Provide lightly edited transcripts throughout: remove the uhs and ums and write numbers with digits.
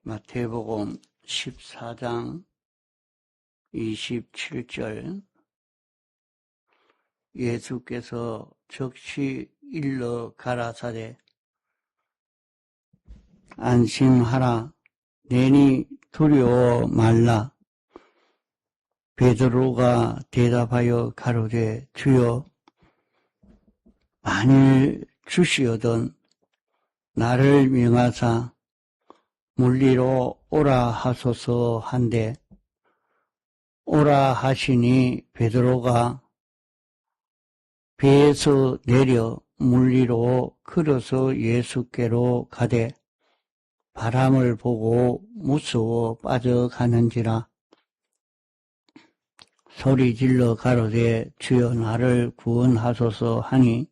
마태복음 14장 27절. 예수께서 즉시 일러 가라사대 안심하라, 내니 두려워 말라. 베드로가 대답하여 가로되, 주여, 만일 주시어든 나를 명하사 물리로 오라 하소서 한데, 오라 하시니 베드로가 배에서 내려 물리로 걸어서 예수께로 가되 바람을 보고 무서워 빠져가는지라. 소리질러 가로되, 주여, 나를 구원하소서 하니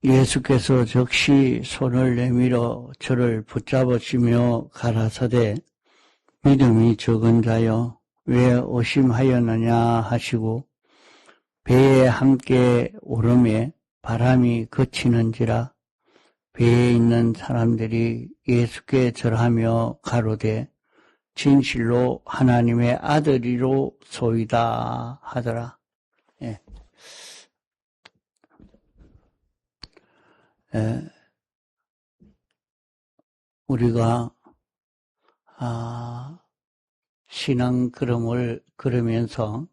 예수께서 즉시 손을 내밀어 저를 붙잡으시며 가라사대, 믿음이 적은 자여, 왜 의심하였느냐 하시고 배에 함께 오름에 바람이 그치는지라. 배에 있는 사람들이 예수께 절하며 가로되, 진실로 하나님의 아들이로 소이다 하더라. 예. 우리가 신앙 걸음을 걸으면서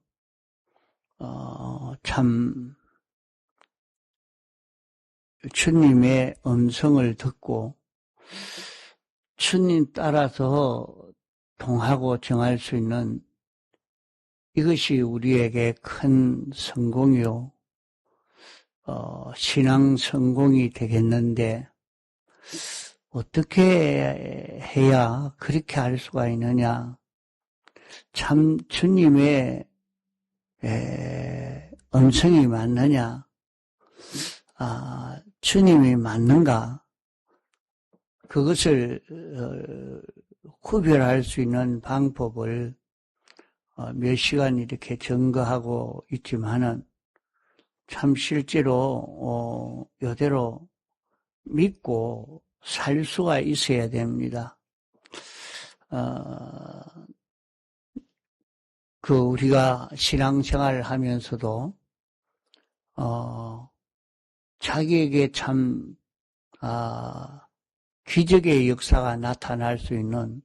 참 주님의 음성을 듣고 주님 따라서 통하고 정할 수 있는, 이것이 우리에게 큰 성공이요, 신앙 성공이 되겠는데, 어떻게 해야 그렇게 할 수가 있느냐. 참 주님의 음성이 맞느냐, 주님이 맞는가, 그것을 구별할 수 있는 방법을 몇 시간 이렇게 점거하고 있지만은, 참 실제로 이대로 믿고 살 수가 있어야 됩니다. 우리가 신앙생활을 하면서도 자기에게 참 기적의 역사가 나타날 수 있는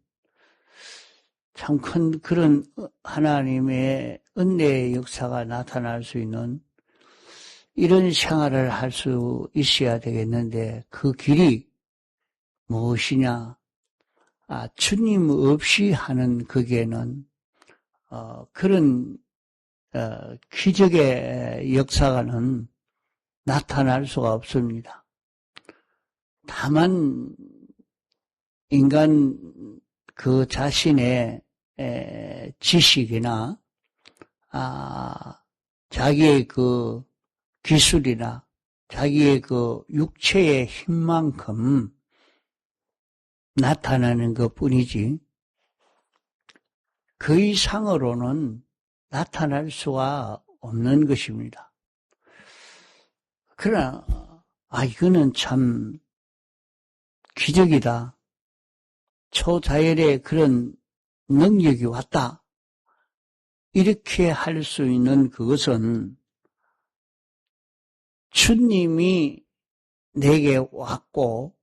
참 큰 그런 하나님의 은혜의 역사가 나타날 수 있는 이런 생활을 할 수 있어야 되겠는데, 그 길이 무엇이냐? 주님 없이 하는 거기에는 그런 기적의 역사가는 나타날 수가 없습니다. 다만 인간 그 자신의 지식이나 자기의 그 기술이나 자기의 그 육체의 힘만큼 나타나는 것 뿐이지, 그 이상으로는 나타날 수가 없는 것입니다. 그러나 이거는 참 기적이다, 초자연의 그런 능력이 왔다, 이렇게 할 수 있는 그것은 주님이 내게 왔고,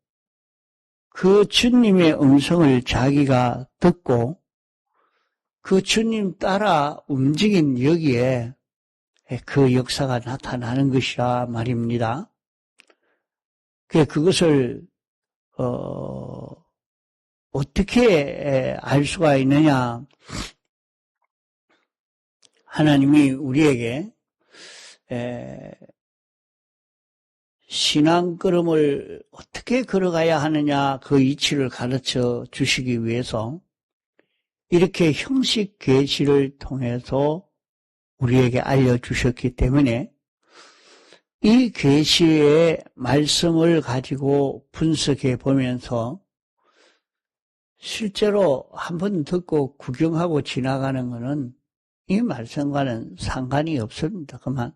그 주님의 음성을 자기가 듣고 그 주님 따라 움직인 여기에 그 역사가 나타나는 것이라 말입니다. 그것을 어떻게 알 수가 있느냐? 하나님이 우리에게 신앙 걸음을 어떻게 걸어가야 하느냐, 그 이치를 가르쳐 주시기 위해서 이렇게 형식 계시를 통해서 우리에게 알려주셨기 때문에, 이 계시의 말씀을 가지고 분석해 보면서 실제로 한번 듣고 구경하고 지나가는 것은 이 말씀과는 상관이 없습니다. 그만.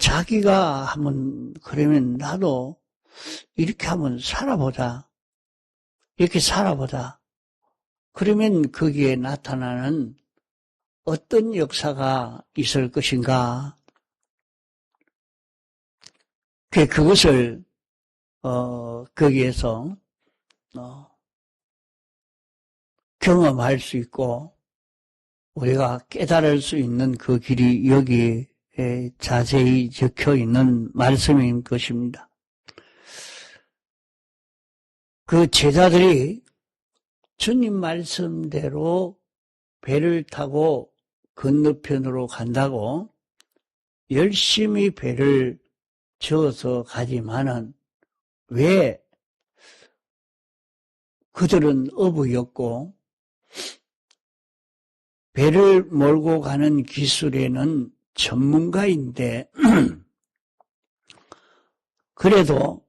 자기가 한번, 그러면 나도 이렇게 한번 살아보자, 이렇게 살아보자. 그러면 거기에 나타나는 어떤 역사가 있을 것인가? 그것을 거기에서 경험할 수 있고 우리가 깨달을 수 있는 그 길이 여기에 자세히 적혀 있는 말씀인 것입니다. 그 제자들이 주님 말씀대로 배를 타고 건너편으로 간다고 열심히 배를 저어서 가지만은 왜 그들은 어부였고 배를 몰고 가는 기술에는 전문가인데 그래도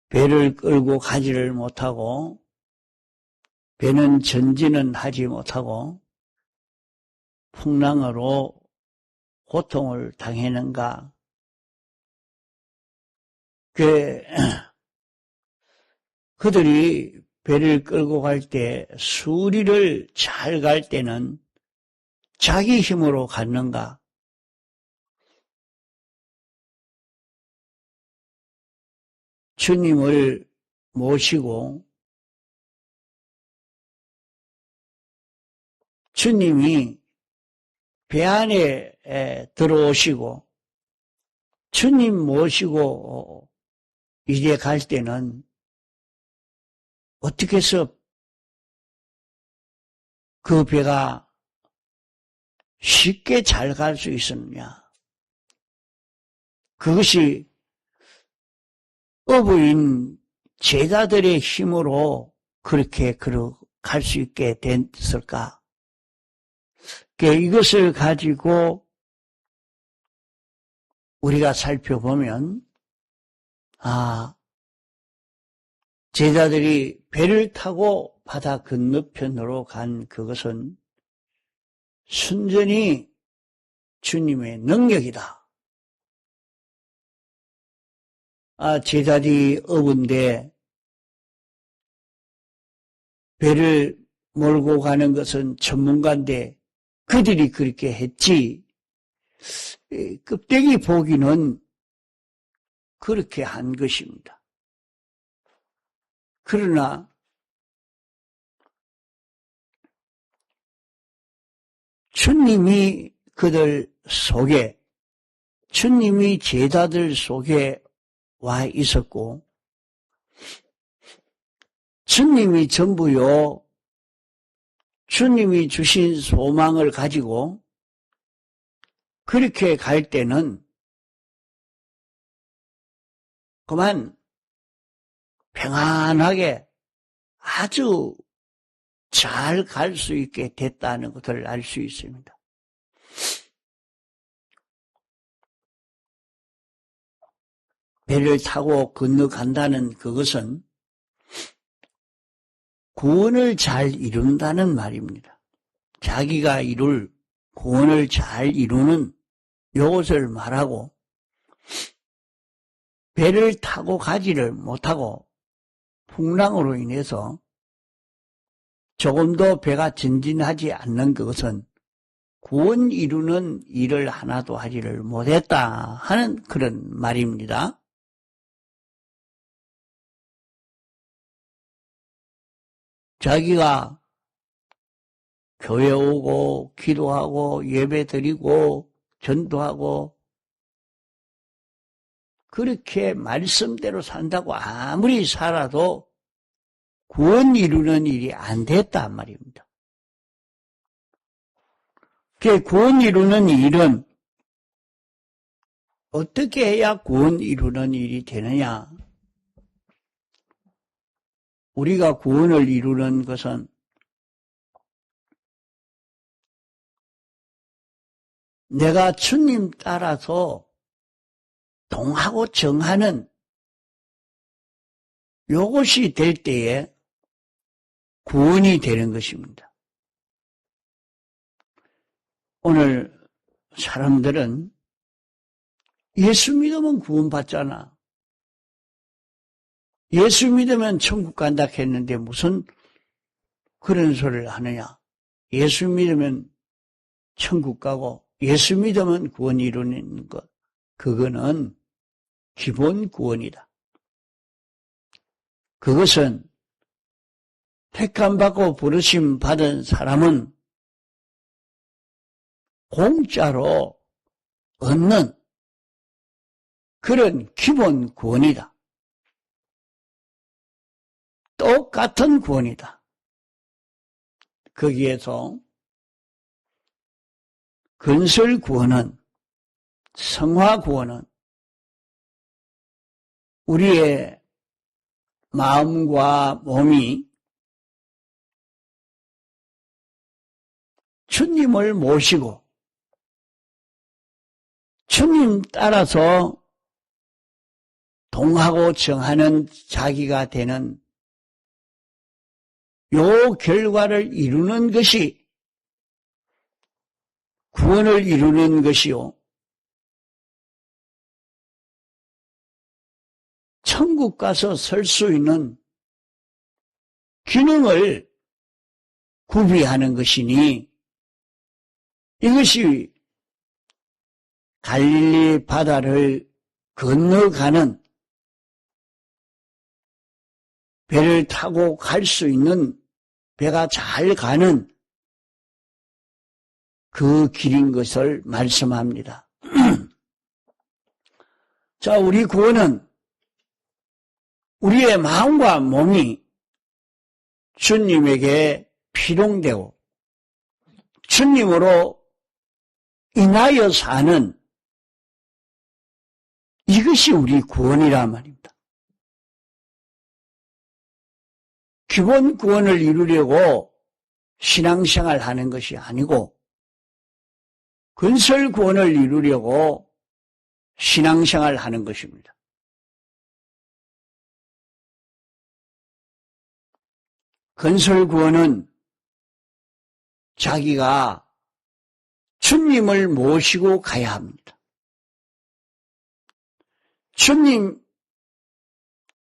배를 끌고 가지를 못하고 배는 전진은 하지 못하고 풍랑으로 고통을 당했는가? 그들이 배를 끌고 갈 때 수리를 잘 갈 때는 자기 힘으로 갔는가? 주님을 모시고 주님이 배 안에 들어오시고 주님 모시고 이제 갈 때는 어떻게 해서 그 배가 쉽게 잘 갈 수 있었느냐. 그것이 어부인 제자들의 힘으로 그렇게 갈 수 있게 됐을까. 이것을 가지고 우리가 살펴보면 제자들이 배를 타고 바다 건너편으로 간 그것은 순전히 주님의 능력이다. 제자들이 어부인데 배를 몰고 가는 것은 전문가인데 그들이 그렇게 했지. 껍데기 보기는 그렇게 한 것입니다. 그러나 주님이 그들 속에, 주님이 제자들 속에 와 있었고 주님이 전부요, 주님이 주신 소망을 가지고 그렇게 갈 때는 그만 평안하게 아주 잘 갈 수 있게 됐다는 것을 알 수 있습니다. 배를 타고 건너간다는 그것은 구원을 잘 이룬다는 말입니다. 자기가 이룰 구원을 잘 이루는 이것을 말하고 배를 타고 가지를 못하고 풍랑으로 인해서 조금도 배가 전진하지 않는 그것은 구원 이루는 일을 하나도 하지를 못했다 하는 그런 말입니다. 자기가 교회 오고 기도하고 예배 드리고 전도하고 그렇게 말씀대로 산다고 아무리 살아도 구원 이루는 일이 안 됐단 말입니다. 그 구원 이루는 일은 어떻게 해야 구원 이루는 일이 되느냐? 우리가 구원을 이루는 것은 내가 주님 따라서 동하고 정하는 요것이 될 때에 구원이 되는 것입니다. 오늘 사람들은 예수 믿으면 구원받잖아. 예수 믿으면 천국 간다 했는데 무슨 그런 소리를 하느냐. 예수 믿으면 천국 가고 예수 믿으면 구원 이루는 것. 그거는 기본 구원이다. 그것은 택함받고 부르심 받은 사람은 공짜로 얻는 그런 기본 구원이다. 똑같은 구원이다. 거기에서 건설 구원은, 성화 구원은 우리의 마음과 몸이 주님을 모시고 주님 따라서 동하고 정하는 자기가 되는 요 결과를 이루는 것이 구원을 이루는 것이요. 천국 가서 설 수 있는 기능을 구비하는 것이니 이것이 갈릴리 바다를 건너가는 배를 타고 갈 수 있는 배가 잘 가는 그 길인 것을 말씀합니다. 자, 우리 구원은 우리의 마음과 몸이 주님에게 피동되고 주님으로 인하여 사는 이것이 우리 구원이란 말입니다. 기본 구원을 이루려고 신앙생활 하는 것이 아니고 건설 구원을 이루려고 신앙생활 하는 것입니다. 건설 구원은 자기가 주님을 모시고 가야 합니다. 주님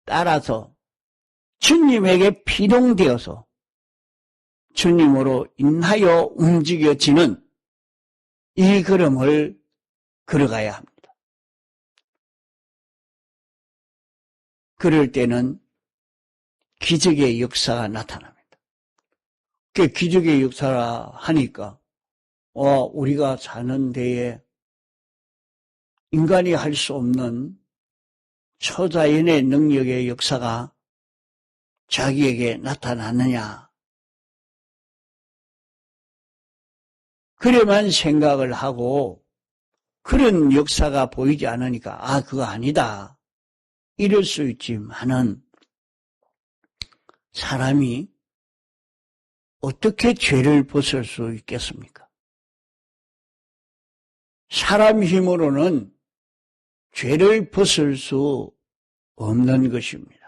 따라서 주님에게 피동되어서 주님으로 인하여 움직여지는 이 걸음을 걸어가야 합니다. 그럴 때는 기적의 역사가 나타납니다. 그 기적의 역사라 하니까 우리가 사는 데에 인간이 할 수 없는 초자연의 능력의 역사가 자기에게 나타나느냐. 그래만 생각을 하고 그런 역사가 보이지 않으니까 그거 아니다. 이럴 수 있지만은 사람이 어떻게 죄를 벗을 수 있겠습니까? 사람 힘으로는 죄를 벗을 수 없는 것입니다.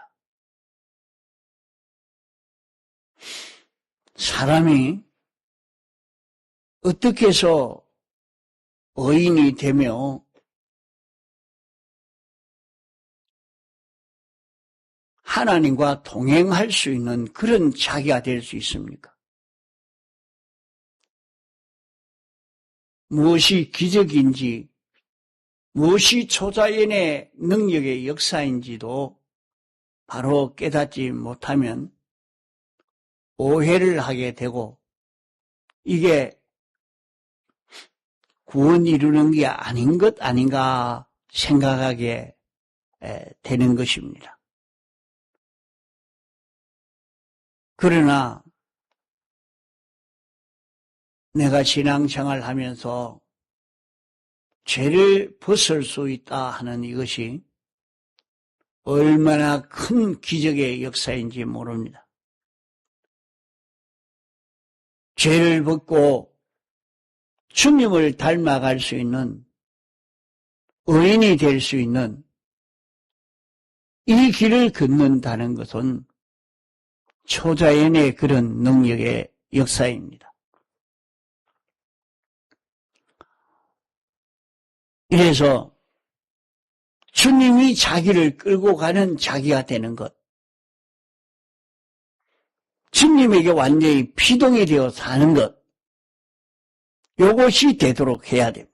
사람이 어떻게 해서 의인이 되며 하나님과 동행할 수 있는 그런 자기가 될 수 있습니까? 무엇이 기적인지, 무엇이 초자연의 능력의 역사인지도 바로 깨닫지 못하면 오해를 하게 되고 이게 구원 이루는 게 아닌 것 아닌가 생각하게 되는 것입니다. 그러나 내가 신앙생활 하면서 죄를 벗을 수 있다 하는 이것이 얼마나 큰 기적의 역사인지 모릅니다. 죄를 벗고 주님을 닮아갈 수 있는 의인이 될 수 있는 이 길을 걷는다는 것은 초자연의 그런 능력의 역사입니다. 이래서 주님이 자기를 끌고 가는 자기가 되는 것. 주님에게 완전히 피동이 되어 사는 것. 이것이 되도록 해야 됩니다.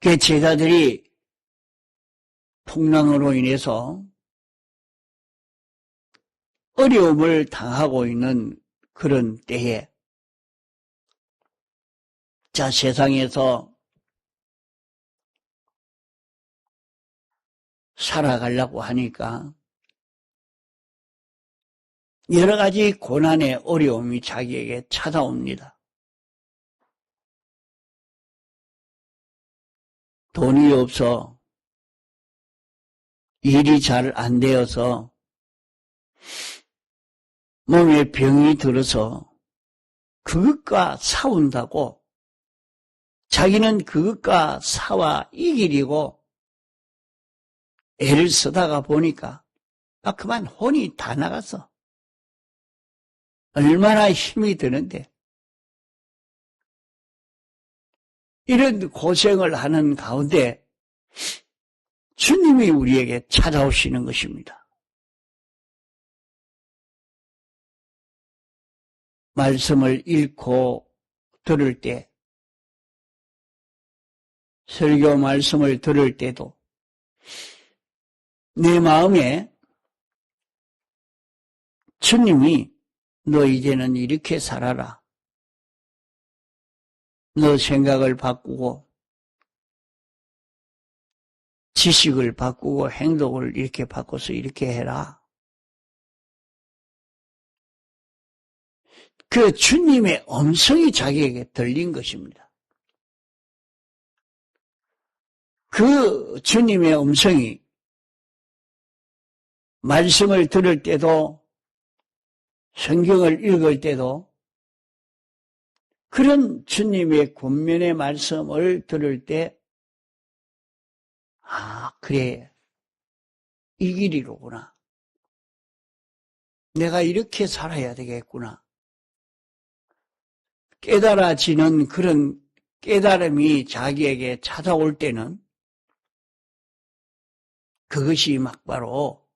그 제자들이 풍랑으로 인해서 어려움을 당하고 있는 그런 때에 자, 세상에서 살아가려고 하니까 여러 가지 고난의 어려움이 자기에게 찾아옵니다. 돈이 없어 일이 잘 안 되어서 몸에 병이 들어서 그것과 싸운다고 자기는 그것과 싸워 이기려고 애를 쓰다가 보니까 그만 혼이 다 나갔어. 얼마나 힘이 드는데 이런 고생을 하는 가운데 주님이 우리에게 찾아오시는 것입니다. 말씀을 읽고 들을 때, 설교 말씀을 들을 때도 내 마음에 주님이 너 이제는 이렇게 살아라. 너 생각을 바꾸고 지식을 바꾸고 행동을 이렇게 바꿔서 이렇게 해라. 그 주님의 음성이 자기에게 들린 것입니다. 그 주님의 음성이 말씀을 들을 때도 성경을 읽을 때도 그런 주님의 권면의 말씀을 들을 때 그래 이 길이로구나. 내가 이렇게 살아야 되겠구나. 깨달아지는 그런 깨달음이 자기에게 찾아올 때는 그것이 막바로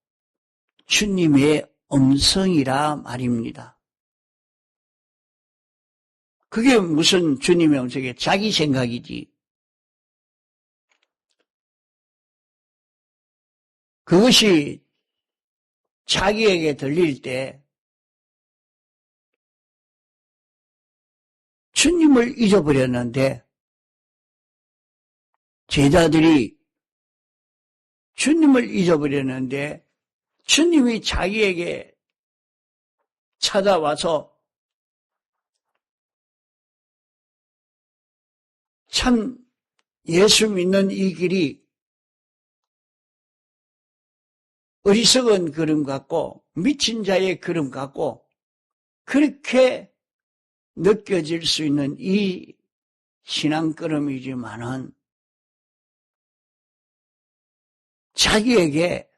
주님의 음성이라 말입니다. 그게 무슨 주님의 음성이에요? 자기 생각이지. 그것이 자기에게 들릴 때 주님을 잊어버렸는데 제자들이 주님을 잊어버렸는데 주님이 자기에게 찾아와서 참 예수 믿는 이 길이 어리석은 걸음 같고 미친 자의 걸음 같고 그렇게 느껴질 수 있는 이 신앙 걸음이지만은 자기에게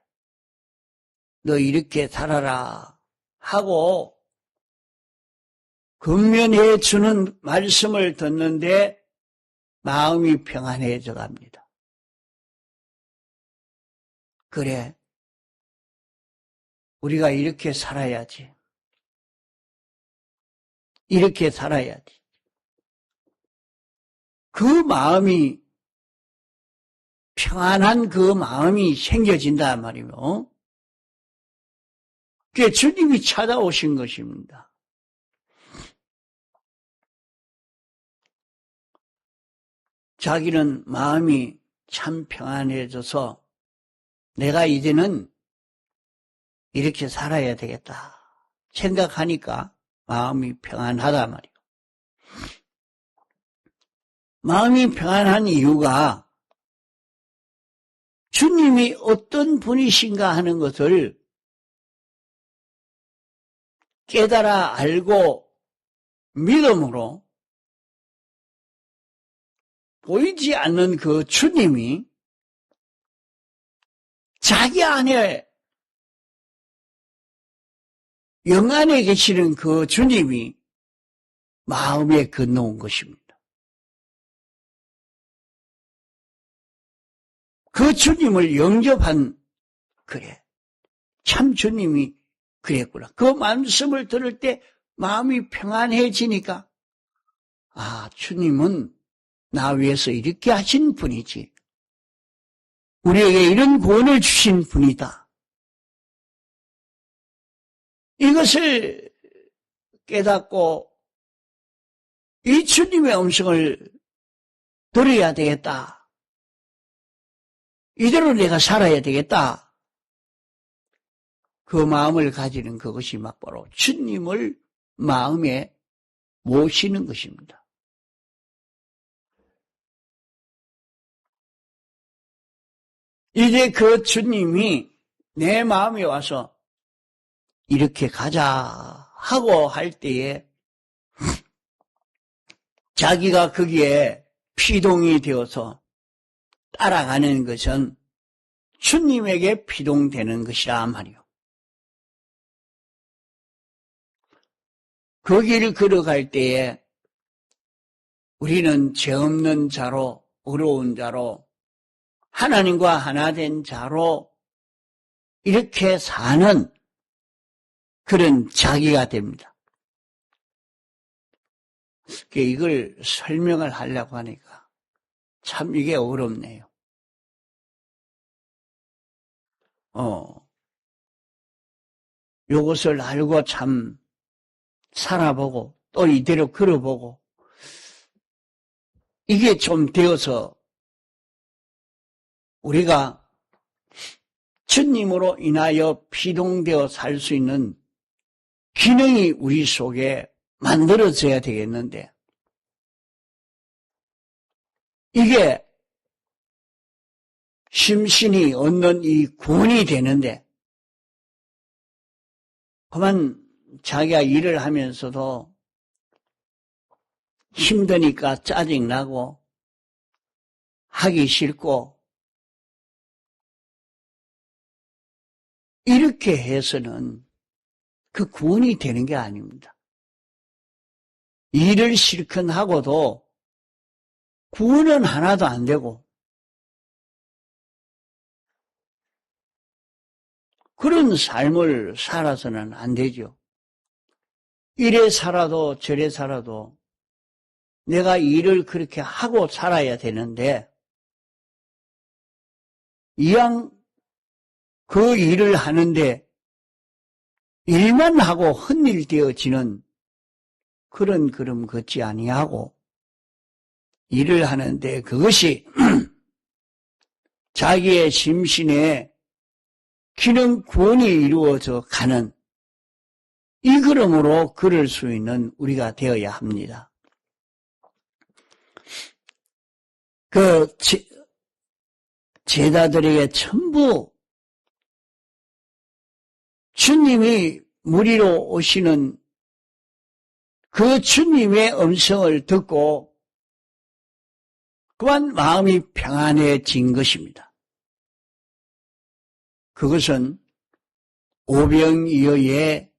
너 이렇게 살아라 하고 권면해 주는 말씀을 듣는데 마음이 평안해져 갑니다. 그래, 우리가 이렇게 살아야지. 이렇게 살아야지. 그 마음이 평안한 그 마음이 생겨진단 말이요. 그게 주님이 찾아오신 것입니다. 자기는 마음이 참 평안해져서 내가 이제는 이렇게 살아야 되겠다 생각하니까 마음이 평안하다 말이에요. 마음이 평안한 이유가 주님이 어떤 분이신가 하는 것을 깨달아 알고 믿음으로 보이지 않는 그 주님이 자기 안에 영 안에 계시는 그 주님이 마음에 건너온 것입니다. 그 주님을 영접한, 그래. 참 주님이 그랬구나. 그 말씀을 들을 때 마음이 평안해지니까, 아, 주님은 나 위해서 이렇게 하신 분이지. 우리에게 이런 구원을 주신 분이다. 이것을 깨닫고 이 주님의 음성을 들어야 되겠다. 이대로 내가 살아야 되겠다. 그 마음을 가지는 그것이 막 바로 주님을 마음에 모시는 것입니다. 이제 그 주님이 내 마음에 와서 이렇게 가자 하고 할 때에 자기가 거기에 피동이 되어서 따라가는 것은 주님에게 피동되는 것이라 말이요. 그 길을 걸어갈 때에 우리는 죄 없는 자로, 의로운 자로, 하나님과 하나 된 자로 이렇게 사는 그런 자기가 됩니다. 이걸 설명을 하려고 하니까 참 이게 어렵네요. 요것을 알고 참 살아보고 또 이대로 걸어보고 이게 좀 되어서 우리가 주님으로 인하여 피동되어 살 수 있는 기능이 우리 속에 만들어져야 되겠는데 이게 심신이 얻는 이 구원이 되는데 그만 자기가 일을 하면서도 힘드니까 짜증나고 하기 싫고 이렇게 해서는 그 구원이 되는 게 아닙니다. 일을 실컷 하고도 구원은 하나도 안 되고 그런 삶을 살아서는 안 되죠. 이래 살아도 저래 살아도 내가 일을 그렇게 하고 살아야 되는데 이왕 그 일을 하는데 일만 하고 헛일되어지는 그런 걸음 걷지 아니하고 일을 하는데 그것이 자기의 심신에 기능 구원이 이루어져 가는 이 걸음으로 걸을 수 있는 우리가 되어야 합니다. 그 제자들에게 전부 주님이 무리로 오시는 그 주님의 음성을 듣고 그만 마음이 평안해진 것입니다. 그것은 오병이어의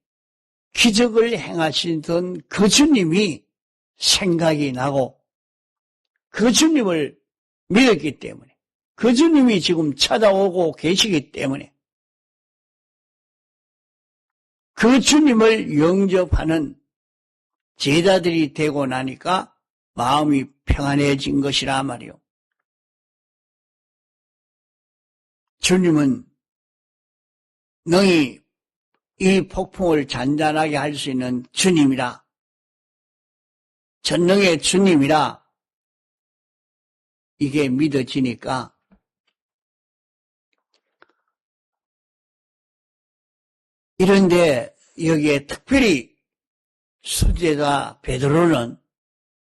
기적을 행하시던 그 주님이 생각이 나고 그 주님을 믿었기 때문에 그 주님이 지금 찾아오고 계시기 때문에 그 주님을 영접하는 제자들이 되고 나니까 마음이 평안해진 것이라 말이요. 주님은 너희 이 폭풍을 잔잔하게 할 수 있는 주님이라, 전능의 주님이라 이게 믿어지니까 이런데 여기에 특별히 수제자 베드로는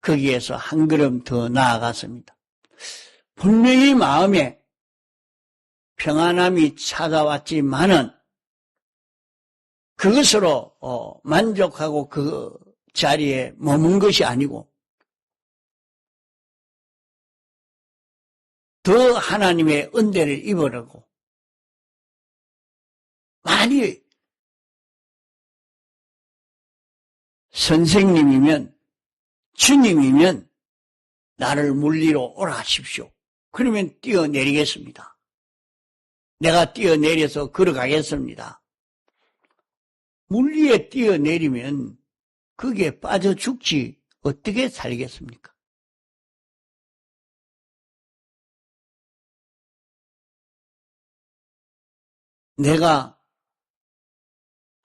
거기에서 한 걸음 더 나아갔습니다. 분명히 마음에 평안함이 찾아왔지만은 그것으로 만족하고 그 자리에 머문 것이 아니고 더 하나님의 은혜를 입으려고 많이 선생님이면 주님이면 나를 물리러 오라 하십시오. 그러면 뛰어내리겠습니다. 내가 뛰어내려서 걸어가겠습니다. 물 위에 뛰어내리면 거기에 빠져 죽지 어떻게 살겠습니까? 내가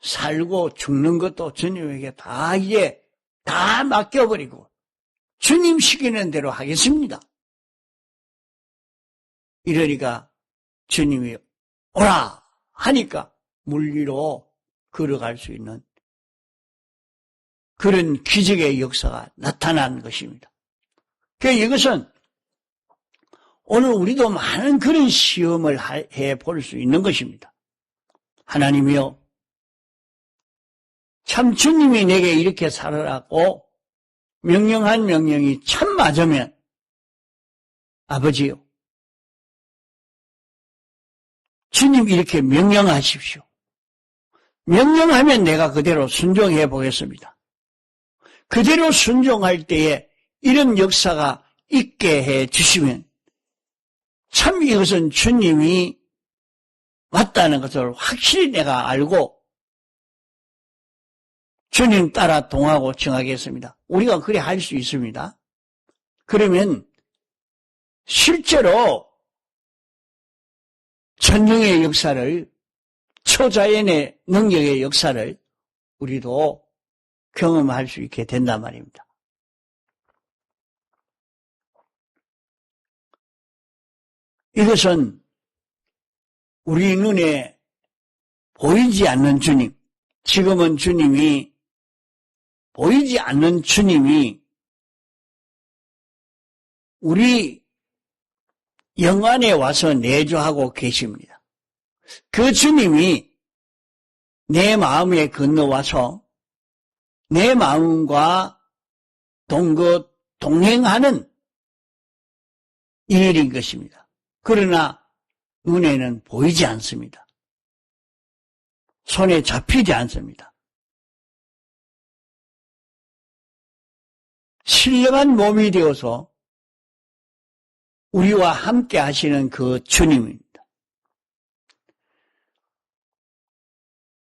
살고 죽는 것도 주님에게 다 이제 다 맡겨버리고 주님 시키는 대로 하겠습니다. 이러니까 주님이 오라 하니까 물 위로 걸어갈 수 있는 그런 기적의 역사가 나타난 것입니다. 그러니까 이것은 오늘 우리도 많은 그런 시험을 해볼 수 있는 것입니다. 하나님이여, 참 주님이 내게 이렇게 살아라고 명령한 명령이 참 맞으면 아버지요, 주님 이렇게 명령하십시오. 명령하면 내가 그대로 순종해 보겠습니다. 그대로 순종할 때에 이런 역사가 있게 해 주시면 참 이것은 주님이 맞다는 것을 확실히 내가 알고 주님 따라 동하고 정하겠습니다. 우리가 그래 할 수 있습니다. 그러면 실제로 천정의 역사를, 초자연의 능력의 역사를 우리도 경험할 수 있게 된단 말입니다. 이것은 우리 눈에 보이지 않는 주님, 지금은 주님이 보이지 않는 주님이 우리 영 안에 와서 내주하고 계십니다. 그 주님이 내 마음에 건너와서 내 마음과 동행하는 일인 것입니다. 그러나 눈에는 보이지 않습니다. 손에 잡히지 않습니다. 신령한 몸이 되어서 우리와 함께 하시는 그 주님입니다.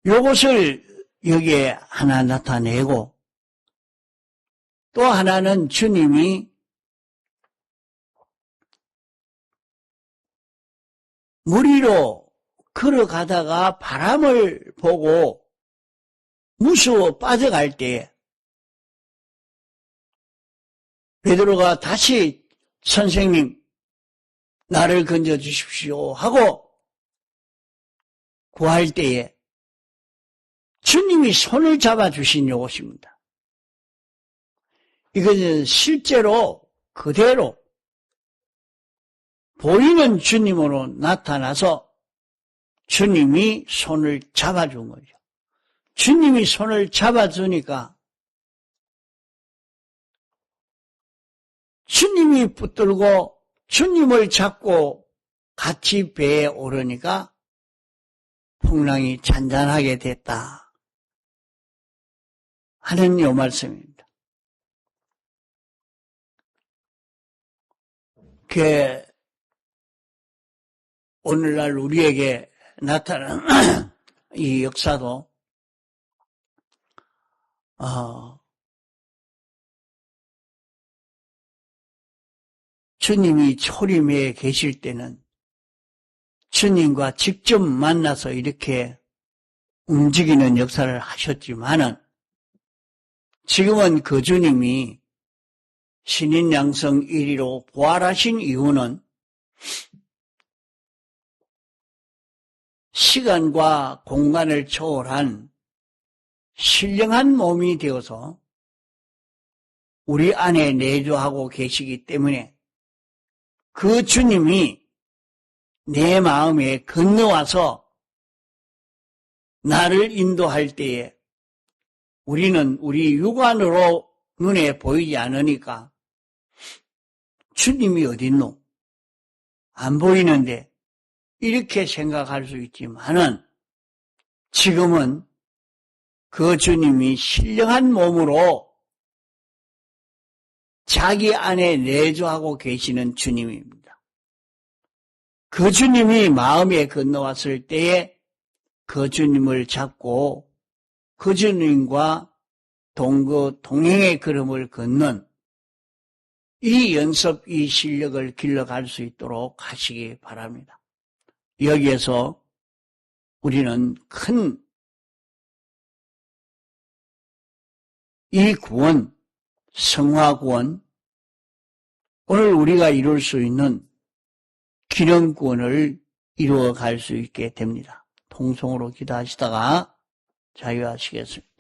이것을 여기에 하나 나타내고 또 하나는 주님이 물 위로 걸어가다가 바람을 보고 무서워 빠져갈 때 베드로가 다시 선생님 나를 건져주십시오 하고 구할 때에 주님이 손을 잡아주신 것입니다. 이것은 실제로 그대로 보이는 주님으로 나타나서 주님이 손을 잡아준 거죠. 주님이 손을 잡아주니까 주님이 붙들고 주님을 잡고 같이 배에 오르니까 풍랑이 잔잔하게 됐다 하는 요 말씀입니다. 그 오늘날 우리에게 나타나는 이 역사도 주님이 초림에 계실 때는 주님과 직접 만나서 이렇게 움직이는 역사를 하셨지만은 지금은 그 주님이 신인 양성 1위로 부활하신 이유는 시간과 공간을 초월한 신령한 몸이 되어서 우리 안에 내주하고 계시기 때문에 그 주님이 내 마음에 건너와서 나를 인도할 때에 우리는 우리 육안으로 눈에 보이지 않으니까 주님이 어딨노? 안 보이는데 이렇게 생각할 수 있지만은 지금은 그 주님이 신령한 몸으로 자기 안에 내주하고 계시는 주님입니다. 그 주님이 마음에 건너왔을 때에 그 주님을 잡고 그 주님과 동행의 걸음을 걷는 이 연습, 이 실력을 길러갈 수 있도록 하시기 바랍니다. 여기에서 우리는 큰 이 구원, 성화 구원, 오늘 우리가 이룰 수 있는 기능 구원을 이루어 갈 수 있게 됩니다. 통성으로 기도하시다가 자유하시겠습니다.